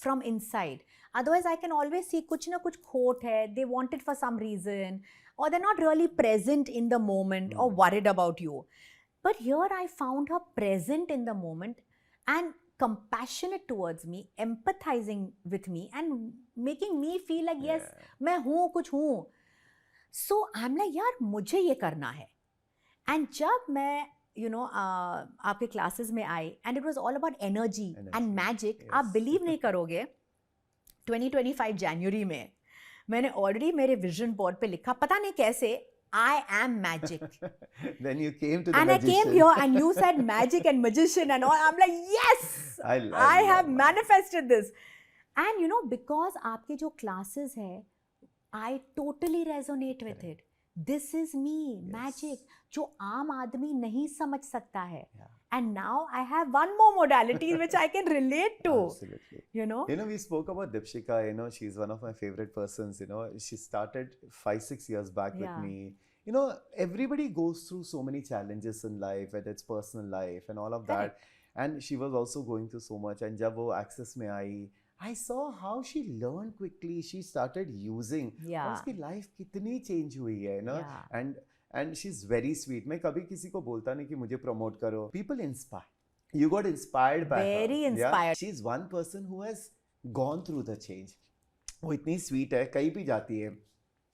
from inside. Otherwise, I can always see कुछ ना कुछ खोट है. They want it for some reason, or they're not really present in the moment or worried about you. But here I found her present in the moment and compassionate towards me, empathizing with me and making me feel like yes, मैं हूँ, कुछ हूँ. So I'm like, यार मुझे ये करना है. And जब मैं आपके क्लासेस में आई, and it was all about energy and magic. आप बिलीव नहीं करोगे, 2025 जनवरी में मैंने ऑलरेडी मेरे विजन बोर्ड पे लिखा, पता नहीं कैसे, I am magic. Then you came to the and magician. I came here and you said magic and magician and all. I'm like, yes, I have manifested this. And because आपके जो classes है, I totally resonate with it. This is me, magic, जो आम आदमी नहीं समझ सकता है. And now I have one more modality which I can relate to. Absolutely. We spoke about Deepshika. She's one of my favorite persons. She started 5-6 years back with me. you know, everybody goes through so many challenges in life, whether it's personal life and all of that. And she was also going through so much. And जब वो Access में आई, I saw how she learned quickly. She started using. Yeah. और उसकी life कितनी change हुई है, you know. Yeah. And she's very sweet. मैं कभी किसी को बोलता नहीं कि मुझे promote करो. People inspire. You got inspired by her. Very inspired. Yeah? She's one person who has gone through the change. वो इतनी sweet है, कहीं भी जाती है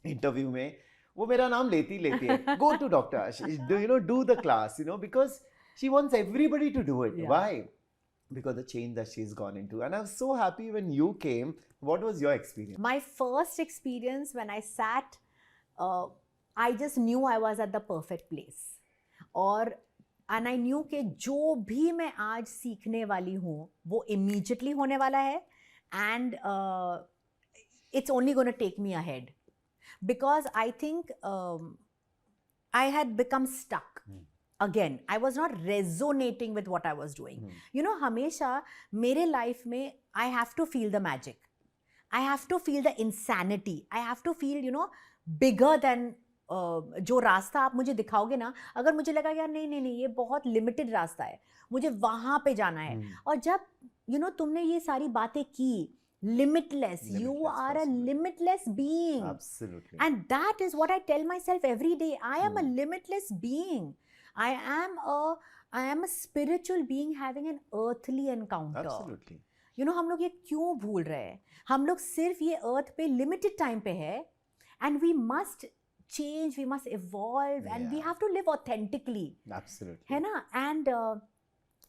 interview में, वो मेरा नाम लेती है. Go to Dr. Ashish, do the class, because she wants everybody to do it. Yeah. Why? Because the change that she's gone into. And I was so happy when you came. What was your experience? My first experience when I sat, I just knew I was at the perfect place. And I knew कि जो भी मैं आज सीखने वाली हूँ वो immediately होने वाला है, and it's only going to take me ahead, because I think I had become stuck. Again, I was not resonating with what I was doing. You know, हमेशा मेरे life में I have to feel the magic. I have to feel the insanity. I have to feel, bigger than जो रास्ता आप मुझे दिखाओगे ना, अगर मुझे लगा यार नहीं ये बहुत लिमिटेड रास्ता है, मुझे वहाँ पे जाना है, और जब तुमने ये सारी बातें की, limitless, you are a limitless being. Absolutely. And that is what I tell myself every day. I am a limitless being. I am a spiritual being having an earthly encounter. Absolutely. हम लोग ये क्यों भूल रहे हैं? हम लोग सिर्फ ये अर्थ पे लिमिटेड टाइम पे है, and we must change, we must evolve, and we have to live authentically. Absolutely. है ना? And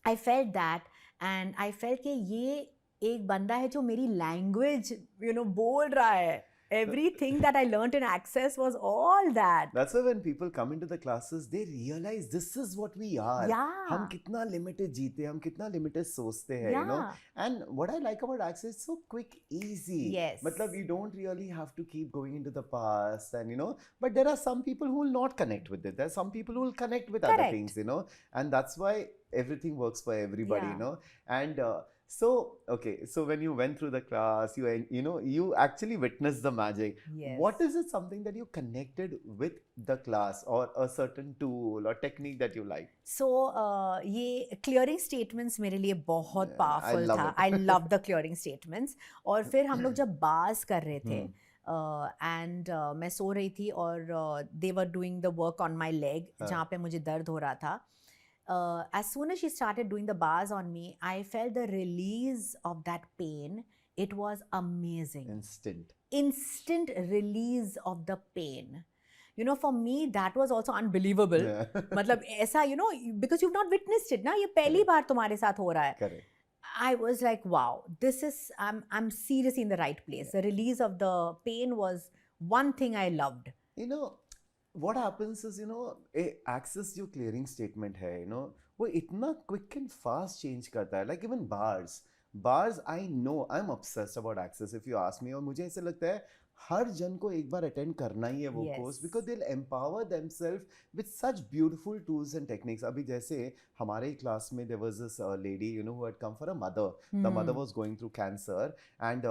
I felt that, and I felt कि ये एक बंदा है जो मेरी लैंग्वेज बोल रहा है. Everything that I learned in Access was all that. That's why when people come into the classes, they realize this is what we are. Yeah. हम कितना limited जीते, हम कितना limited सोचते हैं, And what I like about Access, it's so quick, easy. Yes. मतलब you don't really have to keep going into the past, and but there are some people who will not connect with it. There are some people who will connect with other things, and that's why everything works for everybody, and so when you went through the class, you actually witnessed the magic. Yes. What is it, something that you connected with the class, or a certain tool or technique that you like? So ये clearing statements मेरे लिए बहुत powerful था. I love the clearing statements. और फिर हम लोग जब बास कर रहे थे, and मैं सो रही थी, और they were doing the work on my leg, जहाँ पे मुझे दर्द हो रहा था. As soon as she started doing the bars on me, I felt the release of that pain. It was amazing. Instant release of the pain. For me, that was also unbelievable. Yeah. मतलब ऐसा, because you've not witnessed it, ना, ये पहली बार तुम्हारे साथ हो रहा है. Correct. I was like, wow, I'm seriously in the right place. The release of the pain was one thing I loved. What happens is, Access जो clearing statement है, वो इतना quick and fast change करता है. Like even bars, I know, I'm obsessed about Access if you ask me. और मुझे ऐसा लगता है हर जन को एक बार attend करना ही है वो course, because they'll empower themselves with such beautiful tools and techniques. अभी जैसे हमारे class में there was this lady, who had come for a mother. The mother was going through cancer, and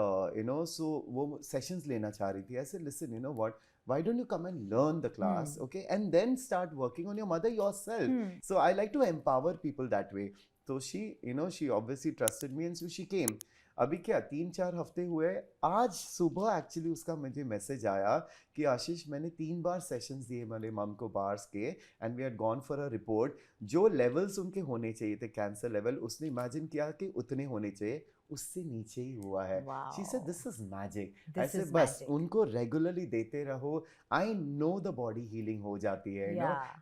so वो sessions लेना चाह रही थी. I said, listen, you know what? Why don't you come and learn the class, okay? And then start working on your mother yourself. So I like to empower people that way. So she, she obviously trusted me, and so she came. अभी क्या 3-4 हफ्ते हुए, आज सुबह actually उसका मुझे message आया कि आशीष मैंने 3 बार सेशंस दिए मेरे मम को बार्स के, and we had gone for a report. जो लेवल्स उनके होने चाहिए थे कैंसर लेवल, उसने इमेजिन किया कि उतने होने चाहिए, उससे नीचे ही हुआ है. She said this is magic. ऐसे बस उनको रेगुलरली देते रहो. I know the body healing हो जाती है,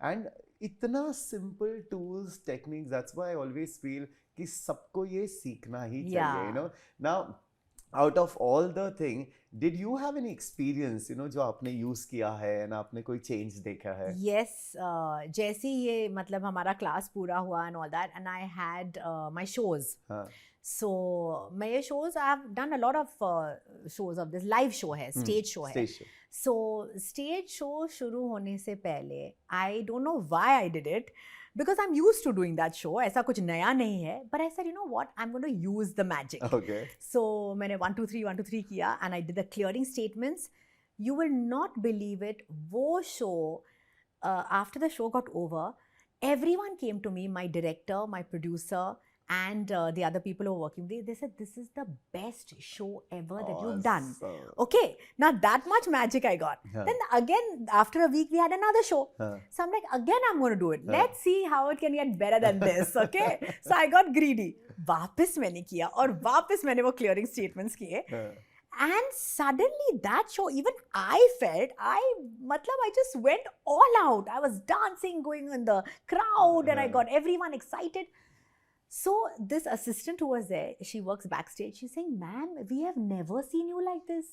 एंड इतना simple tools, techniques, that's why I always feel कि सबको ये सीखना ही चाहिए. Now, out of all the thing, did you have any experience, जो आपने यूज किया है ना, आपने कोई चेंज देखा है? Yes, जैसे ये मतलब हमारा क्लास पूरा हुआ and all that, and I had my shows. So मैं ये shows, I have done a lot of shows of this. Live show है, stage show है. So stage show शुरू होने से पहले, I don't know why I did it, because I'm used to doing that show. ऐसा कुछ नया नहीं है. But I said, you know what? I'm going to use the magic. Okay. So मैंने 1 2 3 किया, and I did the clearing statements. You will not believe it. वो show after the show got over, everyone came to me, my director, my producer, and the other people who were working. They said, this is the best show ever that you've done. Awesome. Okay, now that much magic I got. Huh. Then again, after a week, we had another show. Huh. So I'm like, again, I'm going to do it. Huh. Let's see how it can get better than this, okay? So I got greedy. वापस मैंने किया और वापस मैंने वो clearing statements किए. Huh. And suddenly that show, even I felt, I just went all out. I was dancing, going in the crowd, and I got everyone excited. So this assistant who was there, she works backstage. She's saying, "Ma'am, we have never seen you like this.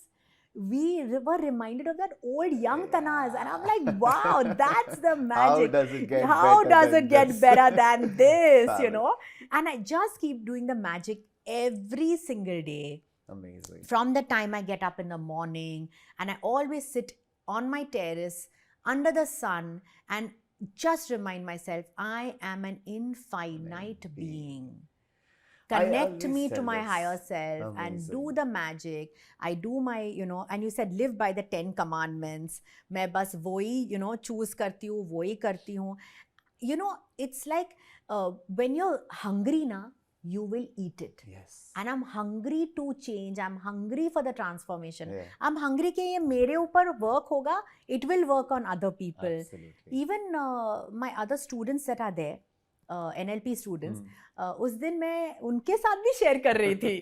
We were reminded of that old young Tanaz." And I'm like, wow, that's the magic. How does it get How better does than it get this? better than this, Love you it. know? And I just keep doing the magic every single day. Amazing. From the time I get up in the morning, and I always sit on my terrace under the sun and just remind myself, I am an infinite being. I Connect always me to tell my this. higher self and do Amazing. the magic. I do my, and you said live by the 10 commandments. मैं बस वही, choose करती हूँ, वही करती हूँ. It's like when you're hungry na, you will eat it. Yes. And I'm hungry to change. I'm hungry for the transformation. Yeah. I'm hungry कि ये मेरे ऊपर work होगा. It will work on other people. Absolutely. Even my other students that are there, NLP students, उस दिन मैं उनके साथ भी शेयर कर रही थी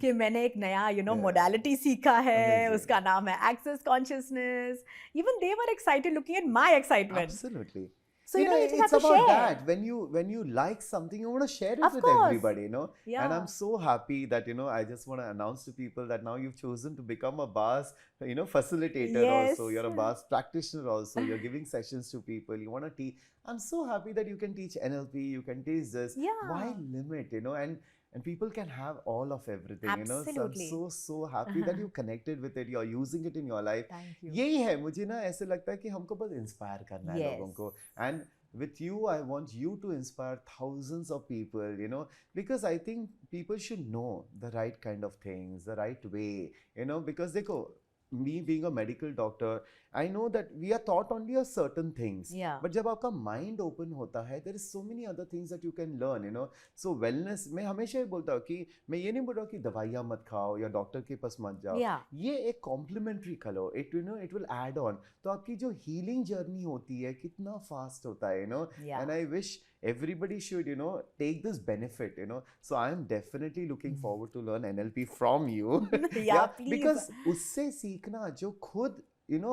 कि मैंने एक नया modality सीखा है. Amazing. उसका नाम है Access Consciousness. Even they were excited looking at my excitement. Absolutely. So you just have it's to about share. that. When you like something, you want to share it Of with course. everybody, Yeah. And I'm so happy that I just want to announce to people that now you've chosen to become a BAS, facilitator Yes. also. You're a BAS practitioner also. You're giving sessions to people. You want to teach. I'm so happy that you can teach NLP. You can teach this. Yeah. Why limit? And people can have all of everything. Absolutely. So I'm so happy that you connected with it. You're using it in your life. Thank you. यही है मुझे ना ऐसे लगता है कि हमको बस इंस्पायर करना है Yes. लोगों को and with you I want you to inspire thousands of people because I think people should know the right kind of things, the right way, because देखो me being a medical doctor, I know that we are taught only a certain things. Yeah. But जब आपका mind open होता है, there is so many other things that you can learn, So wellness, मैं हमेशा ही बोलता हूँ कि मैं ये नहीं बोल रहा हूँ कि दवाइयाँ मत खाओ या डॉक्टर के पास मत जाओ. Yeah. ये एक कॉम्प्लीमेंट्री करो. It will add on. तो आपकी जो healing journey होती है कितना fast होता है, Yeah. And I wish everybody should, take this benefit, So I am definitely looking forward to learn NLP from you. Yeah, please. Because उससे सीखना जो खुद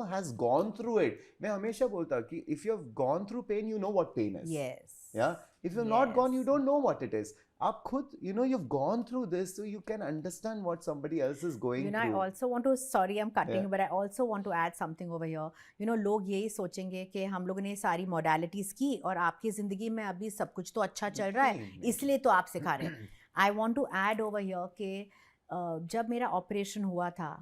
has gone through it. मैं हमेशा बोलता हूँ कि if you have gone through pain, you know what pain is. Yes. Yeah. If you've not gone, you Yes. don't know what it is. आप खुद, you've gone through this, so you can understand what somebody else is going I through. also want to, sorry I'm cutting Yeah. you, but I also want to add something over here. लोग यही सोचेंगे कि हम लोगों ने सारी modalities की और आपकी ज़िंदगी में अभी सब कुछ तो अच्छा चल रहा है, नहीं, इसलिए तो आप सिखा रहे हैं. I want to add over here कि जब मेरा ऑपरेशन हुआ था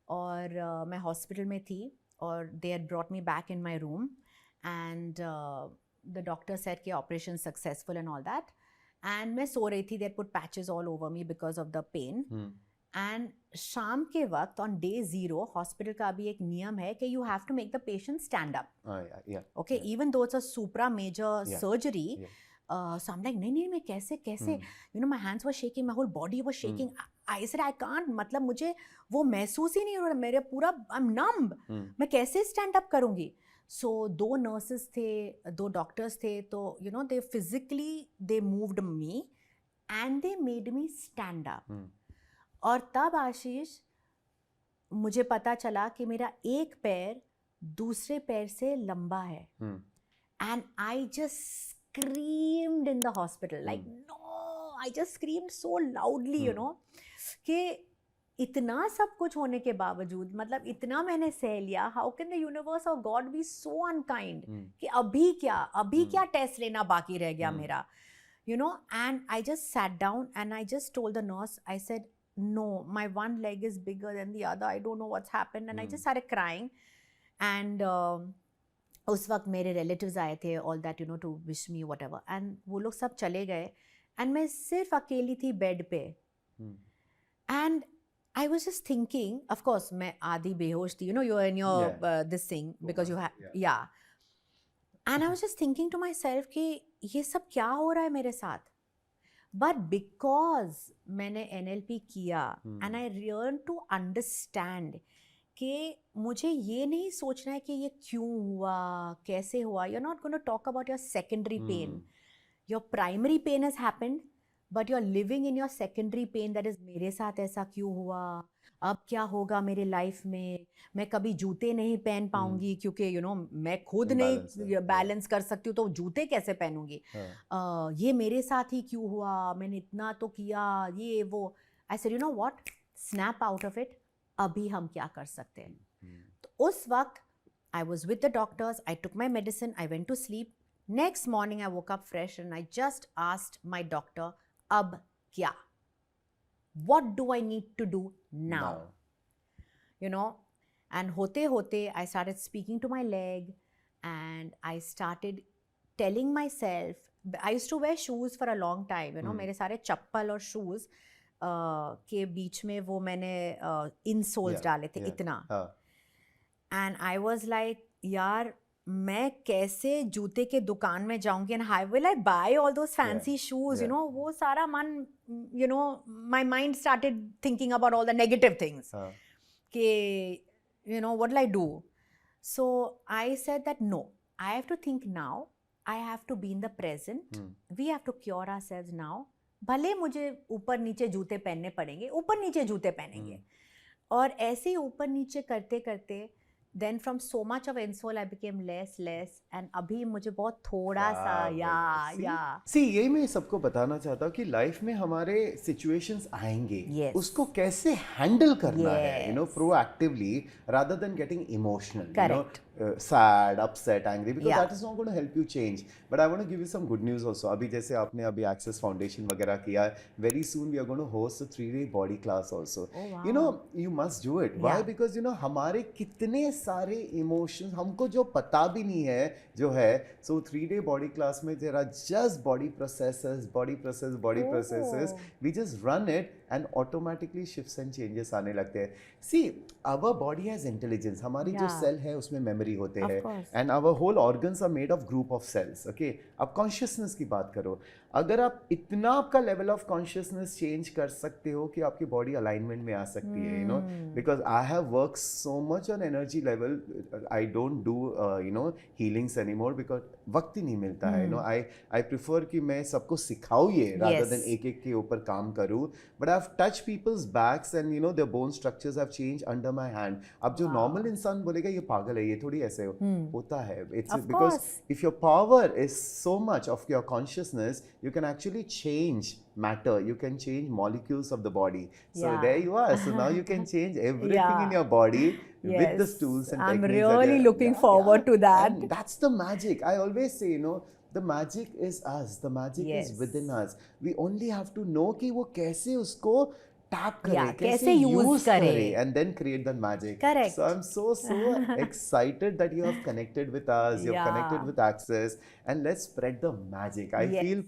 और मैं हॉस्पिटल में थी और they had brought me back in my room and the doctor said कि operation successful and all that. And मैं सो रही थी, they had put patches all over me because of the pain. And शाम के वक्त on day 0 हॉस्पिटल का भी एक नियम है कि you have to make the patient stand up. Yeah. Okay, even though it's a supra major Yeah. surgery. Yeah. So I'm like, नहीं मैं कैसे my hands were shaking, my whole body was shaking. I said I can't, मतलब मुझे वो महसूस ही नहीं हो रहा, मेरे पूरा I'm numb. मैं कैसे stand up करूँगी? So 2 nurses थे, 2 doctors थे, तो they physically they moved me and they made me stand up. और तब आशीष मुझे पता चला कि मेरा एक पैर दूसरे पैर से लंबा है. And I just screamed in the hospital, like no, I just screamed so loudly, कि इतना सब कुछ होने के बावजूद, मतलब इतना मैंने सह लिया. How can the universe or God be so unkind कि अभी क्या टेस्ट लेना बाकी रह गया मेरा, and I just sat down and I just told the nurse, I said no, my one leg is bigger than the other, I don't know what's happened. And I just started crying. And उस वक्त मेरे relatives आए थे, all that, to wish me whatever. And वो लोग सब चले गए and मैं सिर्फ अकेली थी बेड पे. And I was just thinking, of course, मैं आधी बेहोश थी, you're in your this thing because you have, yeah. And I was just thinking to myself कि ये सब क्या हो रहा है मेरे साथ. बट बिकॉज मैंने NLP किया and I learn to understand कि मुझे ये नहीं सोचना है कि ये क्यों हुआ, कैसे हुआ. You are not going to talk about your secondary pain. Your primary pain has happened, but you are living in your secondary pain, that is मेरे साथ ऐसा क्यों हुआ, अब क्या होगा मेरे लाइफ में, मैं कभी जूते नहीं पहन पाऊंगी क्योंकि मैं खुद Imbalance नहीं है, बैलेंस कर सकती हूँ, तो जूते कैसे पहनूंगी. ये मेरे साथ ही क्यों हुआ, मैंने इतना तो किया, ये वो. I said, you know what, snap out of it. अभी हम क्या कर सकते हैं. तो उस वक्त I was with the doctors, I took my medicine, I went to sleep. Next morning I woke up fresh and I just asked my doctor, अब क्या, what do I need to do now? You know, and hote I started speaking to my leg and I started telling myself, I used to wear shoes for a long time, मेरे सारे चप्पल और shoes के बीच में वो मैंने insoles डाले थे इतना. And I was like, यार मैं कैसे जूते के दुकान में जाऊंगी and how will I buy all those fancy shoes, वो सारा मन, my mind started thinking about all the negative things. कि, what will I do? So I said that no, I have to think now, I have to be in the present, we have to cure ourselves now. भले मुझे ऊपर नीचे जूते पहनने पड़ेंगे, ऊपर नीचे जूते पहनेंगे. और ऐसे ही ऊपर नीचे करते करते then from so much of insole I became less and अभी मुझे बहुत थोड़ा सा See, यही मैं सबको बताना चाहता हूँ कि लाइफ में हमारे situations आएंगे, उसको कैसे हैंडल करना है, proactively rather than getting emotional. Correct. Sad, upset, angry, because that is not going to help you change. But I want to give you some good news also. अभी जैसे आपने अभी Access Foundation वगैरह किया है, very soon we are going to host a 3-day body class also. Oh, wow. You must do it. Why? Because हमारे कितने सारे emotions हमको जो पता भी नहीं है जो है. So 3-day body class में there are just body processes. We just run it and automatically shifts and changes आने लगते हैं. See, our body has intelligence. हमारी जो cell है उसमें memory होते हैं, and our whole organs are made of group of cells. Okay, अब consciousness की बात करो, अगर आप इतना आपका level of consciousness change कर सकते हो कि आपकी body alignment में आ सकती है, because I have worked so much on energy level. I don't do healings anymore because वक्त ही नहीं मिलता है. I prefer कि मैं सबको सिखाऊँ ये rather than एक के ऊपर काम करूँ. But I've touched people's backs and their bone structures have changed under my hand. अब जो normal इंसान बोलेगा ये पागल है, ये थोड़ी ऐसे होता है. It's because if your power is so much of your consciousness, you can actually change matter, you can change molecules of the body. So there you are. So now you can change everything in your body with the tools and I'm techniques. I'm really looking forward to that. And that's the magic. I always say, the magic is us. The magic is within us. We only have to know कि वो कैसे उसको tap करे, कैसे use करे, and then create that magic. Correct. So I'm so excited that you have connected with us, you have connected with Access, and let's spread the magic. I feel,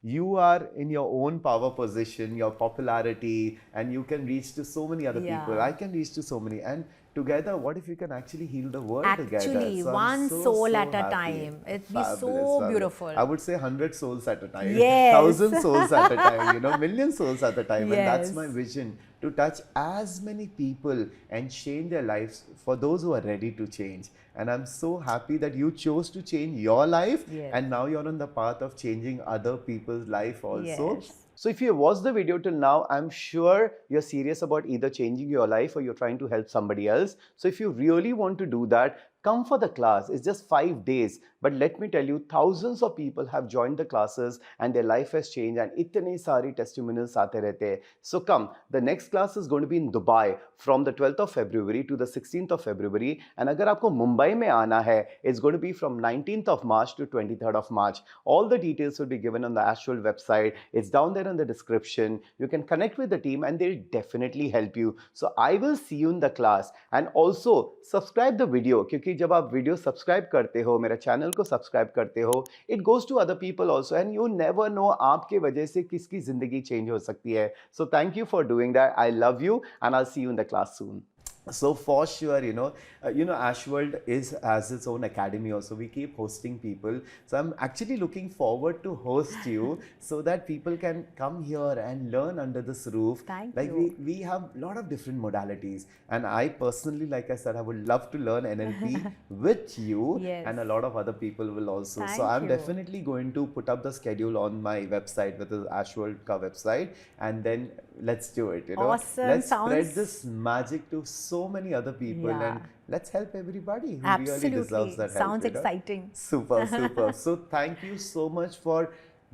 you are in your own power position, your popularity, and you can reach to so many other people. I can reach to so many, and together, what if you can actually heal the world together? Actually, so one soul at a time. It'd be so beautiful. I would say 100 souls at a time, Yes. 1,000 souls at a time, million souls at a time. And that's my vision, to touch as many people and change their lives for those who are ready to change. And I'm so happy that you chose to change your life, and now you're on the path of changing other people's life also. So if you watched the video till now, I'm sure you're serious about either changing your life or you're trying to help somebody else. So if you really want to do that, come for the class. It's just 5 days. But let me tell you, thousands of people have joined the classes and their life has changed, and itne sari testimonials aate rehte hain. So come, the next class is going to be in Dubai from the 12th of February to the 16th of February. And agar aapko Mumbai mein aana hai, it's going to be from 19th of March to 23rd of March. All the details will be given on the Astral website. It's down there in the description. You can connect with the team and they'll definitely help you. So I will see you in the class. And also subscribe the video, क्योंकि जब आप video subscribe करते हो, मेरा channel को subscribe करते हो, it goes to other people also, and you never know आपके वजह से किसकी जिंदगी चेंज हो सकती है. So thank you for doing that. I love you and I'll see you in the class soon. So for sure, Ashworld is as its own academy also. We keep hosting people. So I'm actually looking forward to host you so that people can come here and learn under this roof. Thank Like you. we have a lot of different modalities. And I personally, like I said, I would love to learn NLP with you, Yes. and a lot of other people will also. So Thank I'm you. definitely going to put up the schedule on my website, with the Ashworld ka website, and then let's do it. Awesome. Let's spread Sounds- this magic to so many other people, Yeah. and let's help everybody who Absolutely. really deserves that help. Sounds exciting. Super, super. So thank you so much for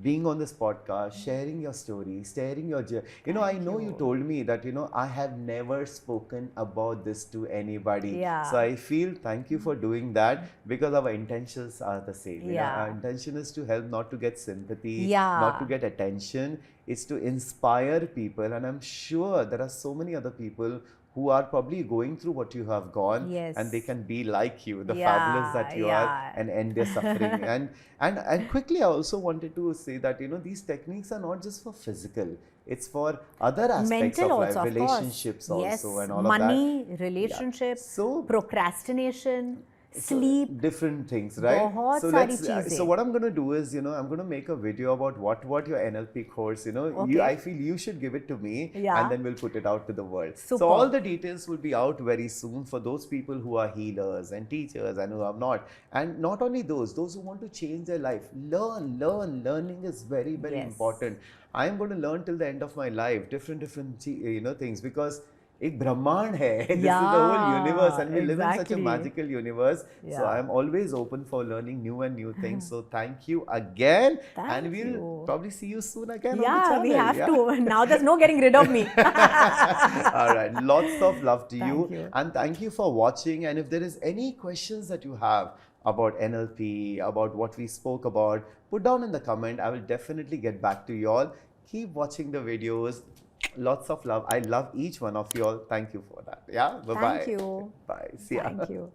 being on this podcast, sharing your story, sharing your journey. I know you told me that, I have never spoken about this to anybody. Yeah. So I feel thank you for doing that, because our intentions are the same. Yeah. Our intention is to help, not to get sympathy, Yeah. not to get attention. It's to inspire people. And I'm sure there are so many other people who are probably going through what you have gone, Yes. and they can be like you, the Yeah, fabulous that you are, yeah. and end their suffering. And quickly, I also wanted to say that these techniques are not just for physical; it's for other aspects Mental of also, life, of relationships course. also, Yes. and all Money, of that. relationships, So- procrastination, So, sleep. different things, right? बहुत So सारी let's. चीजें. So what I'm going to do is, I'm going to make a video about what your NLP course. Okay. I feel you should give it to me, Yeah. and then we'll put it out to the world. Super. So all the details will be out very soon for those people who are healers and teachers and who are not. And not only those who want to change their life. Learn. Learning is very, very Yes. important. I am going to learn till the end of my life different things, because एक ब्रह्मांड है. This is the whole Yeah, universe, and we live in such a exactly. magical universe. So Yeah. I'm always open for learning new and new things. So thank you again, Thank and we'll you. probably see you soon again on the Yeah, channel. we have yeah? to. Now there's no getting rid of me. All right, lots of love to you, Thank you. and thank you for watching. And if there is any questions that you have about NLP, about what we spoke about, put down in the comment. I will definitely get back to you all. Keep watching the videos. Lots of love. I love each one of you all. Thank you for that. Yeah. Bye bye. Thank you. Bye. See ya. Thank you.